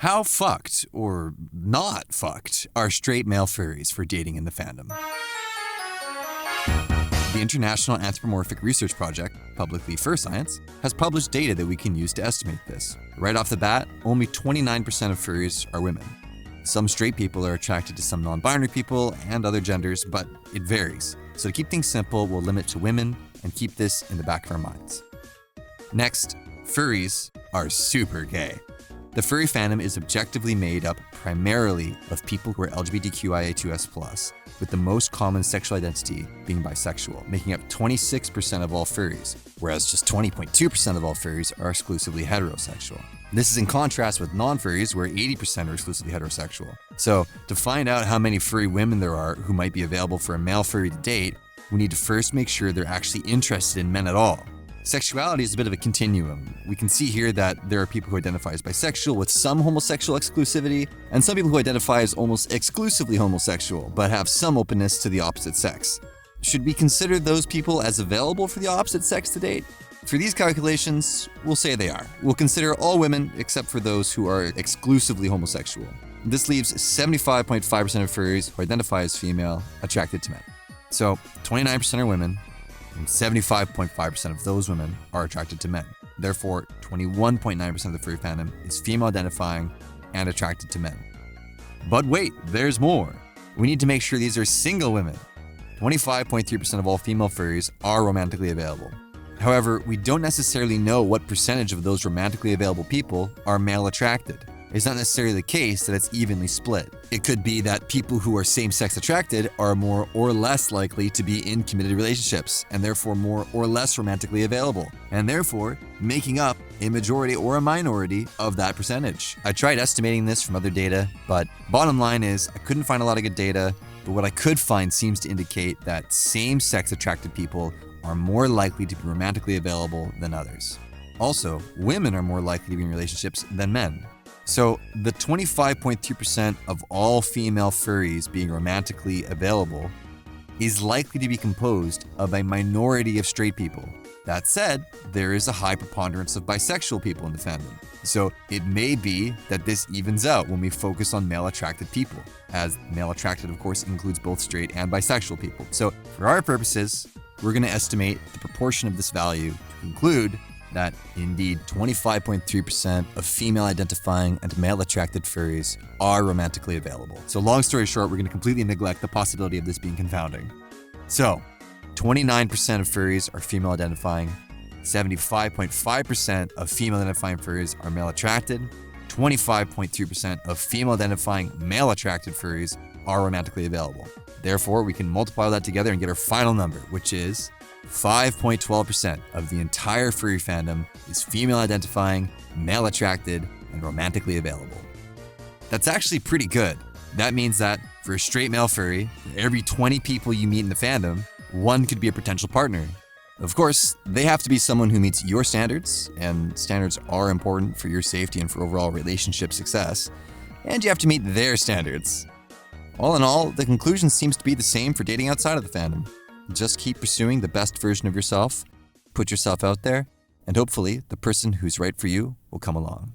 How fucked, or not fucked, are straight male furries for dating in the fandom? The International Anthropomorphic Research Project, publicly Fur Science, has published data that we can use to estimate this. Right off the bat, only 29% of furries are women. Some straight people are attracted to some non-binary people and other genders, but it varies. So to keep things simple, we'll limit to women and keep this in the back of our minds. Next, furries are super gay. The furry fandom is objectively made up primarily of people who are LGBTQIA2S+, with the most common sexual identity being bisexual, making up 26% of all furries, whereas just 20.2% of all furries are exclusively heterosexual. This is in contrast with non-furries, where 80% are exclusively heterosexual. So, to find out how many furry women there are who might be available for a male furry to date, we need to first make sure they're actually interested in men at all. Sexuality is a bit of a continuum. We can see here that there are people who identify as bisexual with some homosexual exclusivity, and some people who identify as almost exclusively homosexual, but have some openness to the opposite sex. Should we consider those people as available for the opposite sex to date? For these calculations, we'll say they are. We'll consider all women except for those who are exclusively homosexual. This leaves 75.5% of furries who identify as female attracted to men. So 29% are women, and 75.5% of those women are attracted to men. Therefore, 21.9% of the furry fandom is female identifying and attracted to men. But wait, there's more. We need to make sure these are single women. 25.3% of all female furries are romantically available. However, we don't necessarily know what percentage of those romantically available people are male attracted. It's not necessarily the case that it's evenly split. It could be that people who are same-sex attracted are more or less likely to be in committed relationships, and therefore more or less romantically available, and therefore making up a majority or a minority of that percentage. I tried estimating this from other data, but bottom line is I couldn't find a lot of good data, but what I could find seems to indicate that same-sex attracted people are more likely to be romantically available than others. Also, women are more likely to be in relationships than men. So the 25.2% of all female furries being romantically available is likely to be composed of a minority of straight people. That said, there is a high preponderance of bisexual people in the fandom. So it may be that this evens out when we focus on male-attracted people, as male-attracted, of course, includes both straight and bisexual people. So for our purposes, we're going to estimate the proportion of this value to conclude that indeed 25.3% of female-identifying and male-attracted furries are romantically available. So long story short, we're going to completely neglect the possibility of this being confounding. So 29% of furries are female-identifying, 75.5% of female-identifying furries are male-attracted, 25.3% of female-identifying male-attracted furries are romantically available. Therefore, we can multiply that together and get our final number, which is 5.12% of the entire furry fandom is female-identifying, male-attracted, and romantically available. That's actually pretty good. That means that for a straight male furry, for every 20 people you meet in the fandom, one could be a potential partner. Of course, they have to be someone who meets your standards, and standards are important for your safety and for overall relationship success, and you have to meet their standards. All in all, the conclusion seems to be the same for dating outside of the fandom. Just keep pursuing the best version of yourself, put yourself out there, and hopefully the person who's right for you will come along.